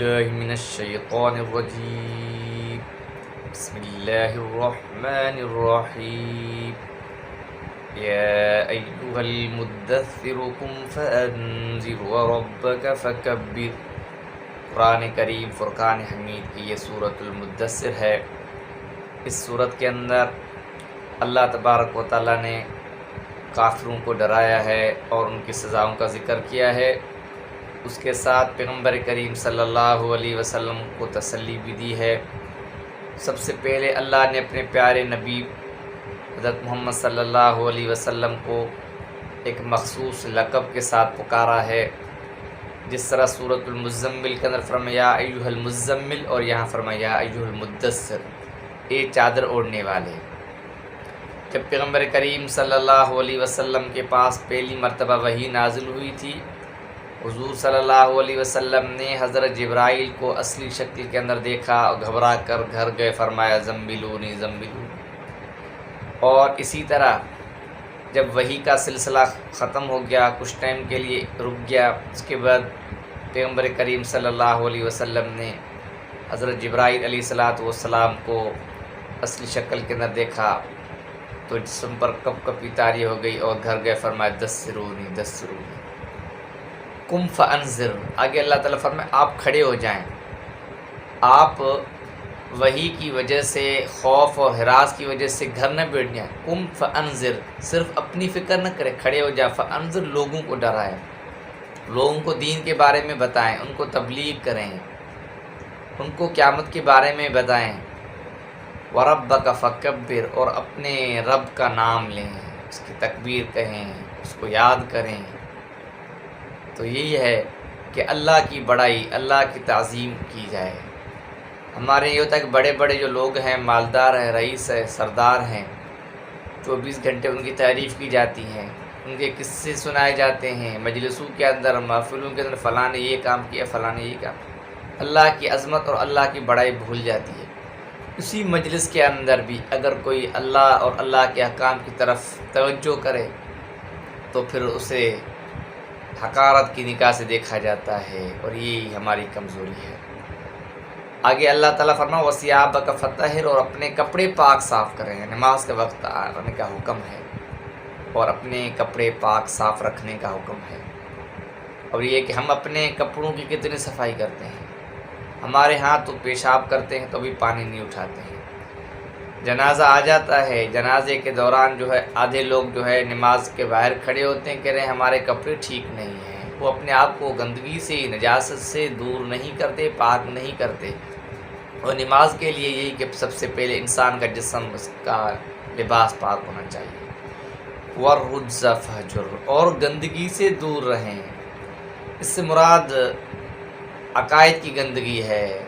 بالله من الشيطان الرجيم. بسم الله الرحمن الرحيم. يا أيها المدثر قم فأنذر وربك فكبر. قرآن کریم فرقان حمید کی یہ سورۃ المدثر ہے۔ اس سورت کے اندر اللہ تبارک و تعالیٰ نے کافروں کو ڈرایا ہے اور ان کی سزاؤں کا ذکر کیا ہے۔ اس کے ساتھ پیغمبر کریم صلی اللہ علیہ وسلم کو تسلی بھی دی ہے۔ سب سے پہلے اللہ نے اپنے پیارے نبی حضرت محمد صلی اللہ علیہ وسلم کو ایک مخصوص لقب کے ساتھ پکارا ہے، جس طرح سورۃ المزمل کے اندر فرمایا یا ایھا المزمل اور یہاں فرمایا یا ایھا المدثر، اے چادر اوڑھنے والے۔ جب پیغمبر کریم صلی اللہ علیہ وسلم کے پاس پہلی مرتبہ وحی نازل ہوئی تھی، حضور صلی اللہ علیہ وسلم نے حضرت جبرائیل کو اصلی شکل کے اندر دیکھا اور گھبرا کر گھر گئے، فرمایا زمبلونی زمبلونی۔ اور اسی طرح جب وحی کا سلسلہ ختم ہو گیا، کچھ ٹائم کے لیے رک گیا، اس کے بعد پیغمبر کریم صلی اللہ علیہ وسلم نے حضرت جبرائیل علیہ السلام کو اصلی شکل کے اندر دیکھا تو جسم پر کپ کپی طاری ہو گئی اور گھر گئے، فرمایا دثرونی دثرونی۔ قم فانذر، آگے اللہ تعالیٰ فرمائے آپ کھڑے ہو جائیں۔ آپ وحی کی وجہ سے، خوف اور ہراس کی وجہ سے گھر نہ بیٹھ جائیں۔ قم فانذر، صرف اپنی فکر نہ کریں، کھڑے ہو جائیں۔ فانذر، لوگوں کو ڈرائیں، لوگوں کو دین کے بارے میں بتائیں، ان کو تبلیغ کریں، ان کو قیامت کے بارے میں بتائیں۔ وربک فکبر، اور اپنے رب کا نام لیں، اس کی تکبیر کہیں، اس کو یاد کریں۔ تو یہی ہے کہ اللہ کی بڑائی، اللہ کی تعظیم کی جائے۔ ہمارے یہ ہوتا ہے کہ بڑے بڑے جو لوگ ہیں، مالدار ہیں، رئیس ہیں، سردار ہیں، 24 گھنٹے ان کی تعریف کی جاتی ہے، ان کے قصے سنائے جاتے ہیں مجلسوں کے اندر، محفلوں کے اندر، فلاں نے یہ کام کیا، فلاں نے یہ کام۔ اللہ کی عظمت اور اللہ کی بڑائی بھول جاتی ہے۔ اسی مجلس کے اندر بھی اگر کوئی اللہ اور اللہ کے احکام کی طرف توجہ کرے تو پھر اسے حقارت کی نگاہ سے دیکھا جاتا ہے، اور یہی ہماری کمزوری ہے۔ آگے اللہ تعالیٰ فرمایا وَثِيَابَكَ فَطَهِّرْ، اور اپنے کپڑے پاک صاف کریں۔ نماز کے وقت آنے کا حکم ہے اور اپنے کپڑے پاک صاف رکھنے کا حکم ہے۔ اور یہ کہ ہم اپنے کپڑوں کی کتنی صفائی کرتے ہیں۔ ہمارے ہاں تو پیشاب کرتے ہیں تو بھی پانی نہیں اٹھاتے ہیں۔ جنازہ آ جاتا ہے، جنازے کے دوران جو ہے آدھے لوگ جو ہے نماز کے باہر کھڑے ہوتے ہیں، کہہ رہے ہیں ہمارے کپڑے ٹھیک نہیں ہیں۔ وہ اپنے آپ کو گندگی سے، نجاست سے دور نہیں کرتے، پاک نہیں کرتے۔ اور نماز کے لیے یہی کہ سب سے پہلے انسان کا جسم، اس کا لباس پاک ہونا چاہیے۔ وَالرُّجْزَ فَاهْجُرْ، اور گندگی سے دور رہیں۔ اس سے مراد عقائد کی گندگی ہے۔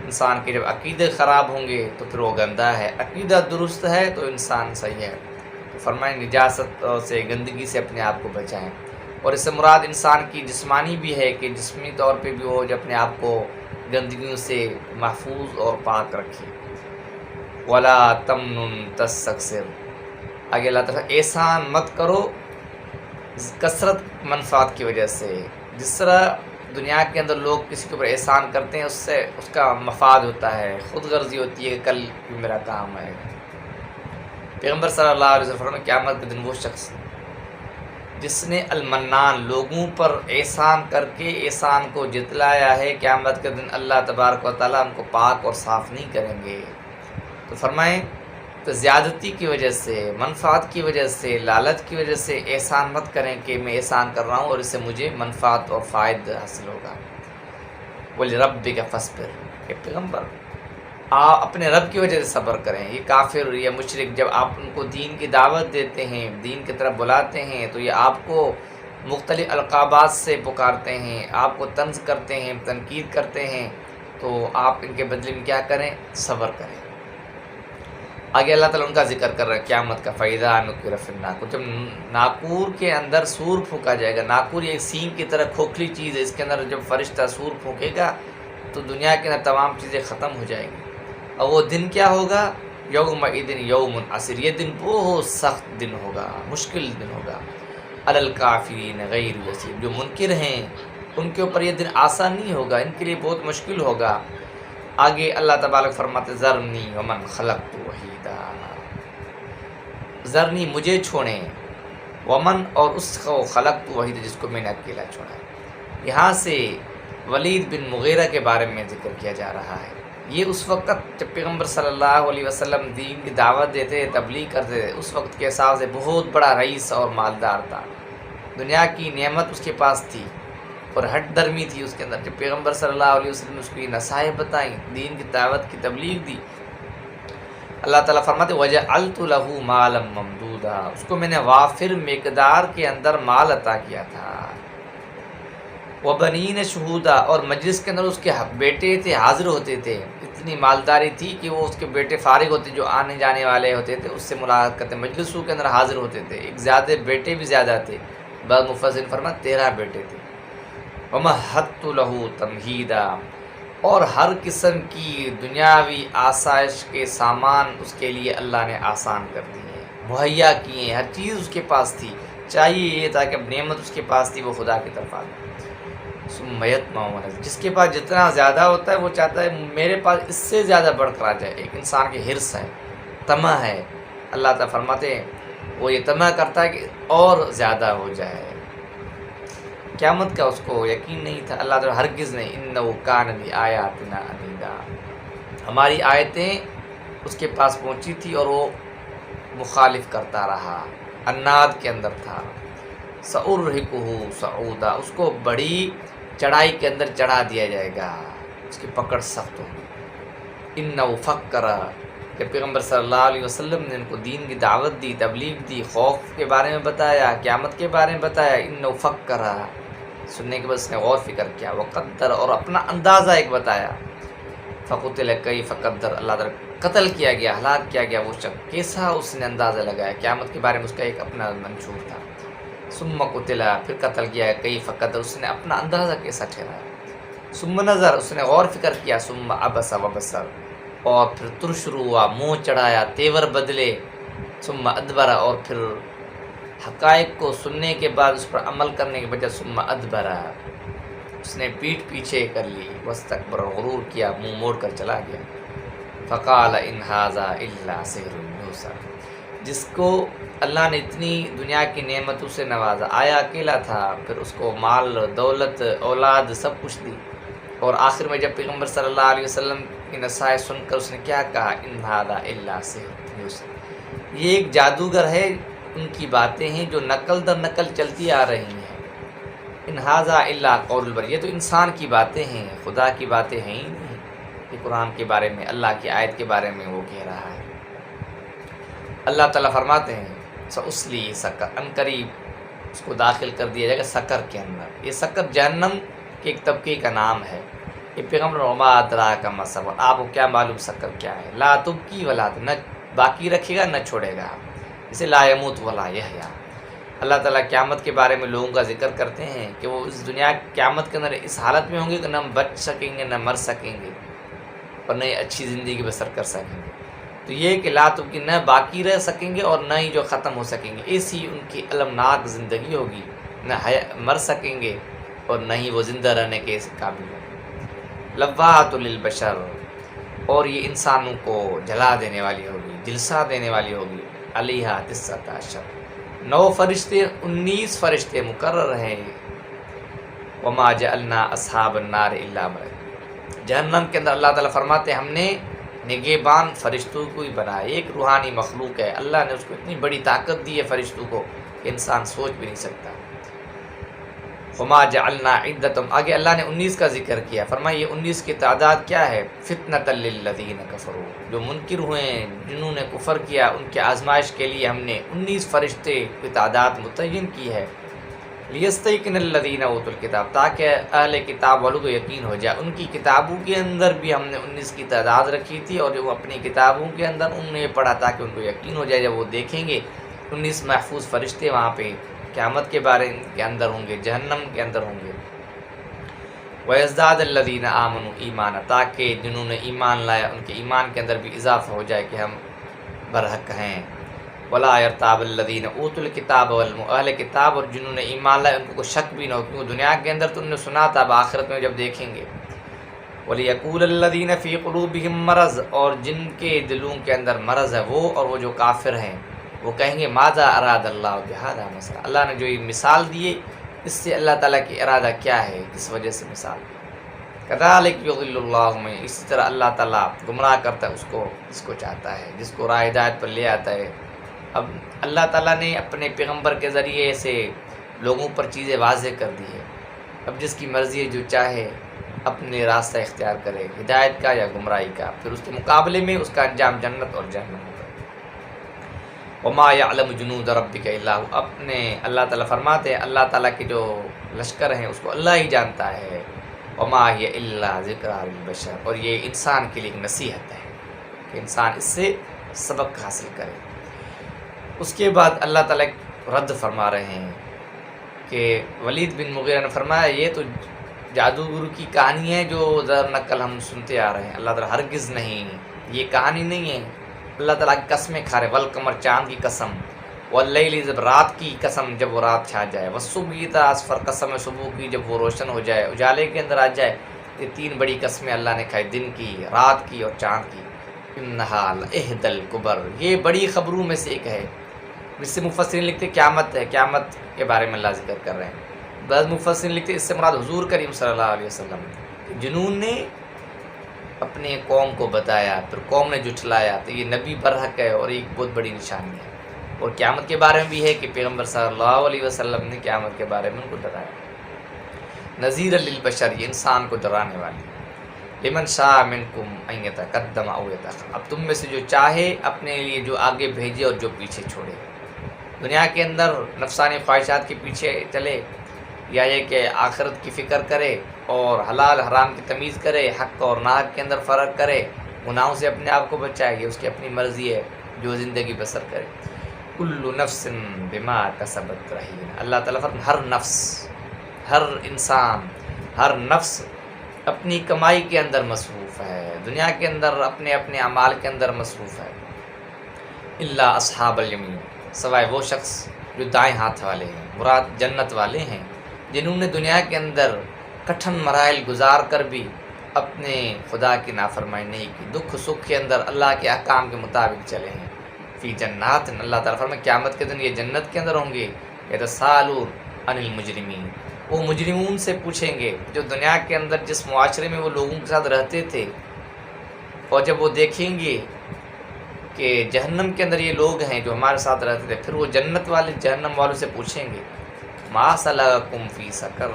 انسان کے جب عقیدے خراب ہوں گے تو پھر وہ گندہ ہے، عقیدہ درست ہے تو انسان صحیح ہے۔ تو فرمائیں نجاست سے، گندگی سے اپنے آپ کو بچائیں۔ اور اس سے مراد انسان کی جسمانی بھی ہے کہ جسمی طور پہ بھی وہ جو اپنے آپ کو گندگیوں سے محفوظ اور پاک رکھے۔ وَلَا تَمْنُن تَسْتَكْثِرْ، آگے اللہ تعالیٰ احسان مت کرو کثرت منفعت کی وجہ سے۔ جس طرح دنیا کے اندر لوگ کسی کے اوپر احسان کرتے ہیں، اس سے اس کا مفاد ہوتا ہے، خود غرضی ہوتی ہے کہ کل بھی میرا کام ہے۔ پیغمبر صلی اللہ علیہ وسلم نے قیامت کے دن وہ شخص جس نے المنان، لوگوں پر احسان کر کے احسان کو جتلایا ہے، قیامت کے دن اللہ تبارک و تعالیٰ ان کو پاک اور صاف نہیں کریں گے۔ تو فرمائیں تو زیادتی کی وجہ سے، منفعت کی وجہ سے، لالچ کی وجہ سے احسان مت کریں کہ میں احسان کر رہا ہوں اور اس سے مجھے منفعت اور فائدہ حاصل ہوگا۔ وَلِرَبِّكَ فَاصْبِرْ، کہ پیغمبر آپ اپنے رب کی وجہ سے صبر کریں۔ یہ کافر یا مشرک جب آپ ان کو دین کی دعوت دیتے ہیں، دین کی طرف بلاتے ہیں، تو یہ آپ کو مختلف القابات سے پکارتے ہیں، آپ کو طنز کرتے ہیں، تنقید کرتے ہیں، تو آپ ان کے بدلے میں کیا کریں؟ صبر کریں۔ آگے اللہ تعالیٰ ان کا ذکر کر رہا ہے قیامت کا، فَإِذَا نُقِرَ فِي النَّاقُورِ، جب ناقور کے اندر سور پھونکا جائے گا۔ ناقور ایک سینگ کی طرح کھوکھلی چیز ہے، اس کے اندر جب فرشتہ سور پھونکے گا تو دنیا کے اندر تمام چیزیں ختم ہو جائیں گی۔ اور وہ دن کیا ہوگا؟ یومئذ یوم عسیر، یہ دن بہت سخت دن ہوگا، مشکل دن ہوگا۔ علی الکافرین غیر یسیر، جو منکر ہیں ان کے اوپر یہ دن آسان نہیں ہوگا، ان کے لیے بہت مشکل ہوگا۔ آگے اللہ تبارک فرماتے ذرنی ومن خلقت وحیدا، ذرنی مجھے چھوڑیں، ومن اور اس کو خلقت وحیدا جس کو میں نے اکیلا چھوڑا ہے۔ یہاں سے ولید بن مغیرہ کے بارے میں ذکر کیا جا رہا ہے۔ یہ اس وقت جب پیغمبر صلی اللہ علیہ وسلم دین کی دعوت دیتے، تبلیغ کرتے تھے، اس وقت کے حساب سے بہت بڑا رئیس اور مالدار تھا، دنیا کی نعمت اس کے پاس تھی اور ہٹ درمی تھی اس کے اندر۔ جب پیغمبر صلی اللہ علیہ وسلم نے اس کو یہ نصائح بتائیں، دین کی دعوت کی تبلیغ دی، اللہ تعالیٰ فرماتے وَجَعَلْتُ لَهُ مَالًا مَمْدُودًا، اس کو میں نے وافر مقدار کے اندر مال عطا کیا تھا۔ وَبَنِينَ شُهُودًا، اور مجلس کے اندر اس کے بیٹے تھے، حاضر ہوتے تھے، اتنی مالداری تھی کہ وہ اس کے بیٹے فارغ ہوتے، جو آنے جانے والے ہوتے تھے اس سے ملاقات کرتے، مجلسوں کے اندر حاضر ہوتے تھے۔ ایک زیادہ بیٹے بھی زیادہ تھے، بعض مفسرین فرماتے 13 بیٹے تھے۔ وَمَهَّدتُّ لَهُ تَمْهِيدًا، اور ہر قسم کی دنیاوی آسائش کے سامان اس کے لیے اللہ نے آسان کر دیے، مہیا کیے، ہر چیز اس کے پاس تھی۔ چاہیے یہ تھا کہ اب نعمت اس کے پاس تھی، وہ خدا کی طرف آ گئی۔ ثم يطمع، جس کے پاس جتنا زیادہ ہوتا ہے وہ چاہتا ہے میرے پاس اس سے زیادہ بڑھ کر آ جائے۔ ایک انسان کی حرص ہے، طمع ہے۔ اللہ تعالیٰ فرماتے ہیں وہ یہ طمع کرتا ہے کہ اور زیادہ ہو جائے۔ قیامت کا اس کو یقین نہیں تھا، اللہ تعالیٰ ہرگز نہیں، انہ کان بآیاتنا عنیدا، ہماری آیتیں اس کے پاس پہنچی تھی اور وہ مخالف کرتا رہا، عناد کے اندر تھا۔ سأرہقہ صعودا، اس کو بڑی چڑھائی کے اندر چڑھا دیا جائے گا، اس کی پکڑ سخت ہوگی۔ انہ فکر، کہ پیغمبر صلی اللہ علیہ وسلم نے ان کو دین کی دعوت دی، تبلیغ دی، خوف کے بارے میں بتایا، قیامت کے بارے میں بتایا۔ انہ فکر، سننے کے بعد اس نے غور فکر کیا، وقدر، اور اپنا اندازہ ایک بتایا۔ فقتل کیف قدر، اللہ تعالیٰ قتل کیا گیا، ہلاک کیا گیا وہ شخص، کیسا اس نے اندازہ لگایا۔ قیامت کے بارے میں اس کا ایک اپنا منشور تھا۔ ثم قتل، پھر قتل کیا کیف قدر، اس نے اپنا اندازہ کیسا ٹھہرایا۔ ثم نظر، اس نے غور فکر کیا۔ ثم عبس وبصر، اور پھر ترش رو ہوا، منہ چڑھایا، تیور بدلے۔ ثم ادبر، اور پھر حقائق کو سننے کے بعد اس پر عمل کرنے کے بجائے ثم ادبر، اس نے پیٹھ پیچھے کر لی، واستکبر، غرور کیا، منہ موڑ کر چلا گیا۔ فقال ان ھذا الا سحر یؤثر، جس کو اللہ نے اتنی دنیا کی نعمتوں سے نوازا، آیا اکیلا تھا، پھر اس کو مال، دولت، اولاد سب کچھ دی، اور آخر میں جب پیغمبر صلی اللہ علیہ وسلم کی نصائح سن کر اس نے کیا کہا، ان ھذا الا سحر یؤثر، یہ ایک جادوگر ہے، ان کی باتیں ہیں جو نقل در نقل چلتی آ رہی ہیں۔ ان ھذا الا قول البر، یہ تو انسان کی باتیں ہیں، خدا کی باتیں ہیں ہی نہیں۔ یہ قرآن کے بارے میں، اللہ کی آیت کے بارے میں وہ کہہ رہا ہے۔ اللہ تعالیٰ فرماتے ہیں سأصلی سقر، عنقریب اس کو داخل کر دیا جائے گا سقر کے اندر۔ یہ سقر جہنم کے ایک طبقے کا نام ہے۔ یہ پیغمبر وما ادراک ما سقر، آپ کو کیا معلوم سقر کیا ہے؟ لا تبقی ولا، نہ باقی رکھے گا نہ چھوڑے گا، اسے لا یموت ولا یحییٰ۔ اللہ تعالیٰ قیامت کے بارے میں لوگوں کا ذکر کرتے ہیں کہ وہ اس دنیا قیامت کے اندر اس حالت میں ہوں گے کہ نہ بچ سکیں گے، نہ مر سکیں گے، اور نہ اچھی زندگی بسر کر سکیں گے۔ تو یہ کہ لا تبقی، نہ باقی رہ سکیں گے اور نہ ہی جو ختم ہو سکیں گے، ایسی ان کی المناک زندگی ہوگی، نہ مر سکیں گے اور نہ ہی وہ زندہ رہنے کے قابل ہوں گے۔ لواحۃ للبشر، اور یہ انسانوں کو جلا دینے والی ہوگی، جلسہ دینے والی ہوگی۔ علیہا 19، 9 فرشتے، 19 فرشتے مقرر ہیں۔ وما جعلنا اصحاب النار الا ملائکۃ، جہنم کے اندر اللہ تعالیٰ فرماتے ہیں ہم نے نگہبان فرشتوں کو ہی بنایا، ایک روحانی مخلوق ہے، اللہ نے اس کو اتنی بڑی طاقت دی ہے فرشتوں کو کہ انسان سوچ بھی نہیں سکتا۔ وما جعلنا عدتهم، آگے اللہ نے 19 کا ذکر کیا، فرمایا یہ 19 کی تعداد کیا ہے؟ فتنۃ للذین کفروا، جو منکر ہوئے ہیں، جنہوں نے کفر کیا، ان کے آزمائش کے لیے ہم نے 19 فرشتے کی تعداد متعین کی ہے۔ لیستیقن الذین اوتوا الکتاب، تاکہ اہل کتاب والوں کو یقین ہو جائے، ان کی کتابوں کے اندر بھی ہم نے 19 کی تعداد رکھی تھی، اور جو اپنی کتابوں کے اندر انہوں نے پڑھا تاکہ ان کو یقین ہو جائے، جب وہ دیکھیں گے 19 محفوظ فرشتے وہاں پہ قیامت کے بارے کے اندر ہوں گے، جہنم کے اندر ہوں گے۔ وَيَزْدَادَ الَّذِينَ آمَنُوا ایمانا، تاکہ جنہوں نے ایمان لایا ان کے ایمان کے اندر بھی اضافہ ہو جائے کہ ہم برحق ہیں۔ ولا یرتاب الذین اوتوا الکتاب اہل کتاب اور جنہوں نے ایمان لایا ان کو کوئی شک بھی نہ ہو، کیونکہ دنیا کے اندر تو انہوں نے سنا تھا، اب آخرت میں جب دیکھیں گے۔ وَلِيَقُولَ الَّذِينَ فِي قُلُوبِهِم مَرَضٌ، اور جن کے دلوں کے اندر مرض ہے وہ اور وہ جو کافر ہیں وہ کہیں گے ماذا اراد اللہ بہذا مثلا، اللہ نے جو یہ مثال دیے اس سے اللہ تعالیٰ کی ارادہ کیا ہے، کس وجہ سے مثال۔ کذالک یضل اللہ من، اسی طرح اللہ تعالیٰ گمراہ کرتا ہے اس کو جس کو چاہتا ہے، جس کو راہ ہدایت پر لے آتا ہے۔ اب اللہ تعالیٰ نے اپنے پیغمبر کے ذریعے سے لوگوں پر چیزیں واضح کر دی ہے، اب جس کی مرضی ہے جو چاہے اپنے راستہ اختیار کرے، ہدایت کا یا گمراہی کا، پھر اس کے مقابلے میں اس کا انجام جنت اور جہنم ہوگا۔ وما یعلم جنود ربک الا هو، اپنے اللہ تعالیٰ فرماتے ہیں اللہ تعالیٰ کے جو لشکر ہیں اس کو اللہ ہی جانتا ہے۔ وما ہی الا ذکریٰ للبشر، اور یہ انسان کے لیے ایک نصیحت ہے کہ انسان اس سے سبق حاصل کرے۔ اس کے بعد اللہ تعالیٰ رد فرما رہے ہیں کہ ولید بن مغیرہ نے فرمایا یہ تو جادوگر کی کہانی ہے جو در نقل ہم سنتے آ رہے ہیں، اللہ تعالیٰ ہرگز نہیں، یہ کہانی نہیں ہے، اللہ تعالیٰ کی قسمیں کھا رہے، والقمر چاند کی قسم، واللیل جب رات کی قسم جب وہ رات چھا جائے، والصبح اذا اسفر قسم صبح کی جب وہ روشن ہو جائے، اجالے کے اندر آ جائے، یہ تین بڑی قسمیں اللہ نے کھائی، دن کی، رات کی اور چاند کی۔ انہا لإحدی الکبر، یہ بڑی خبروں میں سے ایک ہے، جس سے مفسرین لکھتے قیامت ہے، قیامت کے بارے میں اللہ ذکر کر رہے ہیں۔ بعض مفسرین لکھتے اس سے مراد حضور کریم صلی اللہ علیہ وسلم، جنون نے اپنے قوم کو بتایا پھر قوم نے جھٹلایا، تو یہ نبی برحق ہے اور ایک بہت بڑی نشانی ہے۔ اور قیامت کے بارے میں بھی ہے کہ پیغمبر صلی اللہ علیہ وسلم نے قیامت کے بارے میں ان کو ڈرایا۔ نذیر للبشر، یہ انسان کو ڈرانے والی، لمن شاء منکم ان یتقدم او یتأخر، اب تم میں سے جو چاہے اپنے لیے جو آگے بھیجے اور جو پیچھے چھوڑے، دنیا کے اندر نفسانی خواہشات کے پیچھے چلے یا یہ کہ آخرت کی فکر کرے اور حلال حرام کی تمیز کرے، حق اور ناحق کے اندر فرق کرے، گناہوں سے اپنے آپ کو بچائے، یہ اس کی اپنی مرضی ہے جو زندگی بسر کرے۔ کل نفس بما کسبت رہین، اللہ تعالیٰ فرماتے ہر نفس، ہر انسان، ہر نفس اپنی کمائی کے اندر مصروف ہے، دنیا کے اندر اپنے اپنے اعمال کے اندر مصروف ہے۔ الا اصحاب الیمین، سوائے وہ شخص جو دائیں ہاتھ والے ہیں، مراد جنت والے ہیں، جنہوں نے دنیا کے اندر کٹھن مراحل گزار کر بھی اپنے خدا کی نافرمانی نہیں کی، دکھ سکھ کے اندر اللہ کے احکام کے مطابق چلے ہیں۔ فی جنات، اللہ تعالیٰ فرماتے قیامت کے دن یہ جنت کے اندر ہوں گے۔ یتساءلون عن المجرمین، وہ مجرمون سے پوچھیں گے جو دنیا کے اندر جس معاشرے میں وہ لوگوں کے ساتھ رہتے تھے، اور جب وہ دیکھیں گے کہ جہنم کے اندر یہ لوگ ہیں جو ہمارے ساتھ رہتے تھے، پھر وہ جنت والے جہنم والوں سے پوچھیں گے ما سلککم فی سقر،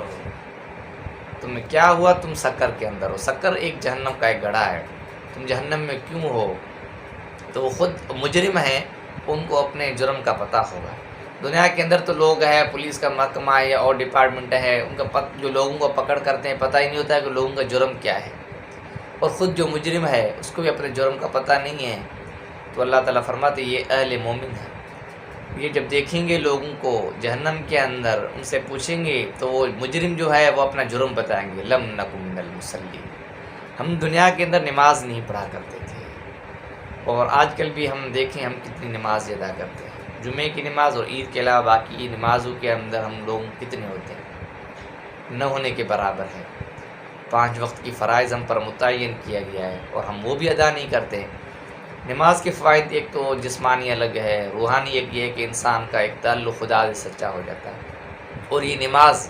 تمہیں کیا ہوا تم سقر کے اندر ہو؟ سقر ایک جہنم کا ایک گڑھا ہے، تم جہنم میں کیوں ہو؟ تو وہ خود مجرم ہیں، ان کو اپنے جرم کا پتہ ہوگا۔ دنیا کے اندر تو لوگ ہیں، پولیس کا محکمہ ہے یا اور ڈپارٹمنٹ ہے، ان کا جو لوگوں کو پکڑ کرتے ہیں پتہ ہی نہیں ہوتا ہے کہ لوگوں کا جرم کیا ہے، اور خود جو مجرم ہے اس کو بھی اپنے جرم کا پتہ نہیں ہے۔ تو اللہ تعالیٰ فرماتے یہ اہل مومن ہیں، یہ جب دیکھیں گے لوگوں کو جہنم کے اندر، ان سے پوچھیں گے تو وہ مجرم جو ہے وہ اپنا جرم بتائیں گے، لم نکن من المصلین، ہم دنیا کے اندر نماز نہیں پڑھا کرتے تھے، اور آج کل بھی ہم دیکھیں ہم کتنی نماز ادا کرتے ہیں، جمعے کی نماز اور عید کے علاوہ باقی نمازوں کے اندر ہم لوگ کتنے ہوتے ہیں؟ نہ ہونے کے برابر ہے۔ 5 وقت کی فرائض ہم پر متعین کیا گیا ہے اور ہم وہ بھی ادا نہیں کرتے۔ نماز کے فوائد ایک تو جسمانی الگ ہے، روحانی ایک یہ ہے کہ انسان کا ایک تعلق خدا سے سچا ہو جاتا ہے، اور یہ نماز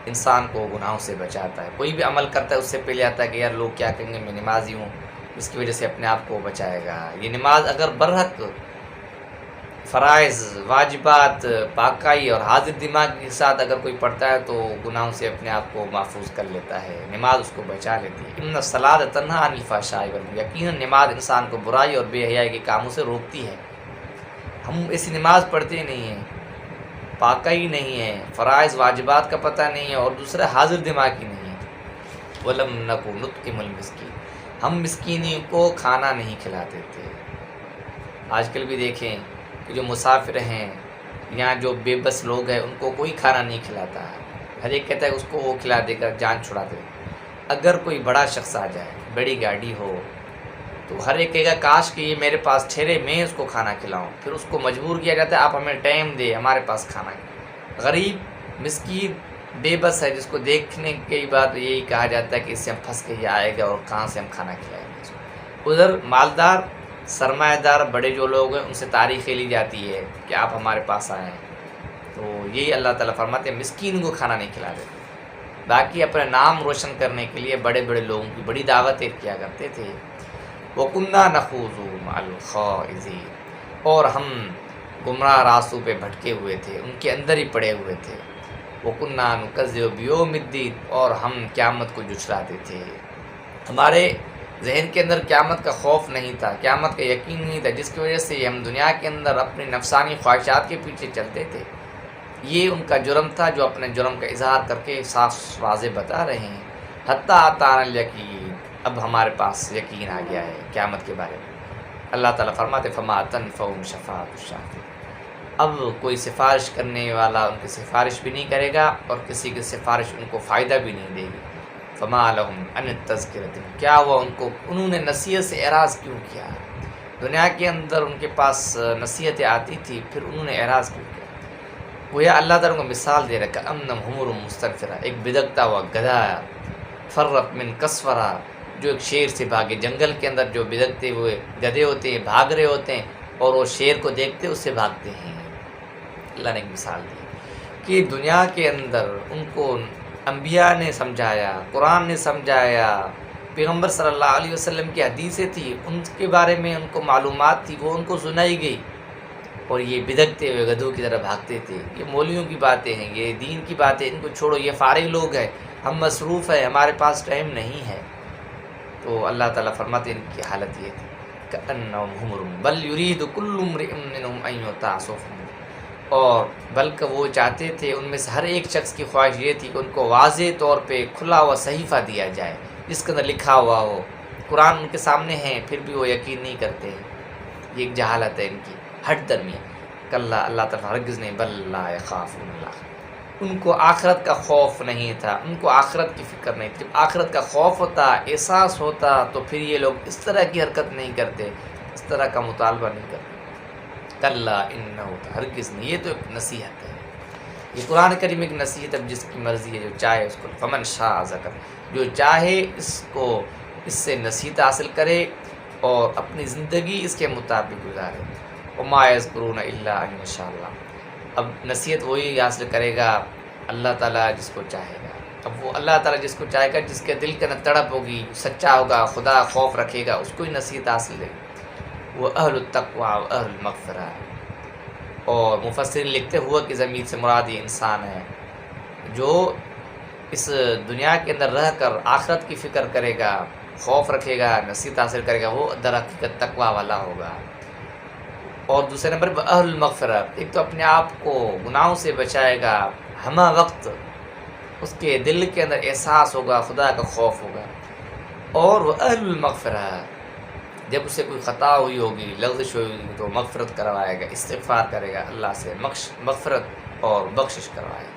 انسان کو گناہوں سے بچاتا ہے۔ کوئی بھی عمل کرتا ہے اس سے پہلے آتا ہے کہ یار لوگ کیا کہیں گے، میں نمازی ہوں، اس کی وجہ سے اپنے آپ کو بچائے گا۔ یہ نماز اگر برحق فرائض واجبات پاکائی اور حاضر دماغ کے ساتھ اگر کوئی پڑھتا ہے تو گناہوں سے اپنے آپ کو محفوظ کر لیتا ہے، نماز اس کو بچا لیتی ہے۔ ان الصلاۃ تنہی عن الفحشاء والمنکر، یقیناً نماز انسان کو برائی اور بے حیائی کے کاموں سے روکتی ہے۔ ہم ایسی نماز پڑھتے نہیں ہیں، پاکائی نہیں ہے، فرائض واجبات کا پتہ نہیں ہے، اور دوسرا حاضر دماغی نہیں ہے۔ ولم نک نطعم المسکین، ہم مسکینی کو کھانا نہیں کھلاتے تھے۔ آج کل بھی دیکھیں کہ جو مسافر ہیں یا جو بے بس لوگ ہیں ان کو کوئی کھانا نہیں کھلاتا ہے، ہر ایک کہتا ہے اس کو وہ کھلا دے کر جان چھڑا دے۔ اگر کوئی بڑا شخص آ جائے، بڑی گاڑی ہو تو ہر ایک کہے گا کاش کہ یہ میرے پاس ٹھہرے، میں اس کو کھانا کھلاؤں. پھر اس کو مجبور کیا جاتا ہے آپ ہمیں ٹائم دے، ہمارے پاس کھانا کھلائیں. غریب مسکین بے بس ہے، جس کو دیکھنے کی بات یہی کہا جاتا ہے کہ اس سے ہم پھنس کے یہ آئے گا اور کہاں سے ہم کھانا کھلائیں گے اس کو. ادھر مالدار سرمایہ دار بڑے جو لوگ ہیں ان سے تعریفیں لی جاتی ہے کہ آپ ہمارے پاس آئے ہیں. تو یہی اللہ تعالیٰ فرماتے ہیں مسکین کو کھانا نہیں کھلا دیتے. باقی اپنے نام روشن کرنے کے لیے بڑے بڑے لوگوں کی بڑی دعوتیں کیا کرتے تھے. وَكُنَّا نَخُوضُ مَعَ الْخَائِضِينَ، اور ہم گمراہ راستوں پہ بھٹکے ہوئے تھے، ان کے اندر ہی پڑے ہوئے تھے. وَكُنَّا نُكَذِّبُ بِيَوْمِ الدِّينِ، اور ہم قیامت کو جھٹلاتے تھے. ہمارے ذہن کے اندر قیامت کا خوف نہیں تھا، قیامت کا یقین نہیں تھا، جس کی وجہ سے ہم دنیا کے اندر اپنی نفسانی خواہشات کے پیچھے چلتے تھے. یہ ان کا جرم تھا جو اپنے جرم کا اظہار کر کے صاف واضح بتا رہے ہیں. حتیٰ أَتَانَا الْيَقِينُ، اب ہمارے پاس یقین آ گیا ہے قیامت کے بارے میں. اللہ تعالیٰ فرماتے فَمَا تَنْفَعُهُمْ شَفَاعَةُ الشَّافِعِينَ، اب کوئی سفارش کرنے والا ان کی سفارش بھی نہیں کرے گا اور کسی کی سفارش ان کو فائدہ بھی نہیں دے گی. فَمَا لَهُمْ عَنِ التَّذْكِرَةِ، کیا ہوا ان کو، انہوں نے نصیحت سے اعراض کیوں کیا؟ دنیا کے اندر ان کے پاس نصیحتیں آتی تھی، پھر انہوں نے اعراض کیوں کیا؟ گویا اللہ تعالیٰ کو مثال دے رکھا، کأنہم حمر مستنفرہ، ایک بدکتا ہوا گدھا، فرت من قسورہ، جو ایک شیر سے بھاگے. جنگل کے اندر جو بدکتے ہوئے گدھے ہوتے ہیں بھاگ رہے ہوتے ہیں اور وہ شیر کو دیکھتے اس سے بھاگتے ہیں. اللہ نے ایک مثال دی کہ دنیا کے اندر ان کو انبیاء نے سمجھایا، قرآن نے سمجھایا، پیغمبر صلی اللہ علیہ وسلم کی حدیثیں تھیں ان کے بارے میں ان کو معلومات تھی، وہ ان کو سنائی گئی، اور یہ بدکتے ہوئے گدھوں کی طرح بھاگتے تھے. یہ مولویوں کی باتیں ہیں، یہ دین کی باتیں، ان کو چھوڑو، یہ فارغ لوگ ہیں، ہم مصروف ہیں، ہمارے پاس ٹائم نہیں ہے. تو اللہ تعالیٰ فرماتے ہیں ان کی حالت یہ تھی کأنہم حمر بل یرید کل امرئ منہم ان یؤتیٰ صحفا، اور بلکہ وہ چاہتے تھے ان میں سے ہر ایک شخص کی خواہش یہ تھی کہ ان کو واضح طور پہ کھلا ہوا صحیفہ دیا جائے جس کے اندر لکھا ہوا ہو. قرآن ان کے سامنے ہے پھر بھی وہ یقین نہیں کرتے. یہ ایک جہالت ہے ان کی، ہٹ درمیان. کلا، اللہ تعالیٰ ہرگز نہیں، بل لا یخافون اللہ، ان کو آخرت کا خوف نہیں تھا، ان کو آخرت کی فکر نہیں تھی. جب آخرت کا خوف ہوتا، احساس ہوتا، تو پھر یہ لوگ اس طرح کی حرکت نہیں کرتے، اس طرح کا مطالبہ نہیں کرتے. کلا انہ، ہرگز نہیں. یہ تو ایک نصیحت ہے، یہ قرآن کریم ایک نصیحت ہے. جس کی مرضی ہے جو چاہے اس کو، فمن شاء ذکر، جو چاہے اس کو، اس سے نصیحت حاصل کرے اور اپنی زندگی اس کے مطابق گزارے. وما یذکرون الا ان یشاء اللہ، اب نصیحت وہی حاصل کرے گا اللہ تعالیٰ جس کو چاہے گا. اب وہ اللہ تعالیٰ جس کو چاہے گا، جس کے دل کے اندر تڑپ ہوگی، سچا ہوگا، خدا خوف رکھے گا، اس کو ہی نصیحت حاصل ہے. وہ اہل التقوی و اہل المغفرہ. اور مفسرین لکھتے ہوا کہ ضمیر سے مراد یہ انسان ہے جو اس دنیا کے اندر رہ کر آخرت کی فکر کرے گا، خوف رکھے گا، نصیحت حاصل کرے گا، وہ در حقیقت تقوی والا ہوگا. اور دوسرے نمبر پر اہل المغفرہ، ایک تو اپنے آپ کو گناہوں سے بچائے گا، ہمہ وقت اس کے دل کے اندر احساس ہوگا، خدا کا خوف ہوگا. اور وہ اہل المغفرہ، جب اسے کوئی خطا ہوئی ہوگی، لغزش ہوئی ہوگی، تو مغفرت کروائے گا، استغفار کرے گا، اللہ سے مغفرت اور بخشش کروائے گا.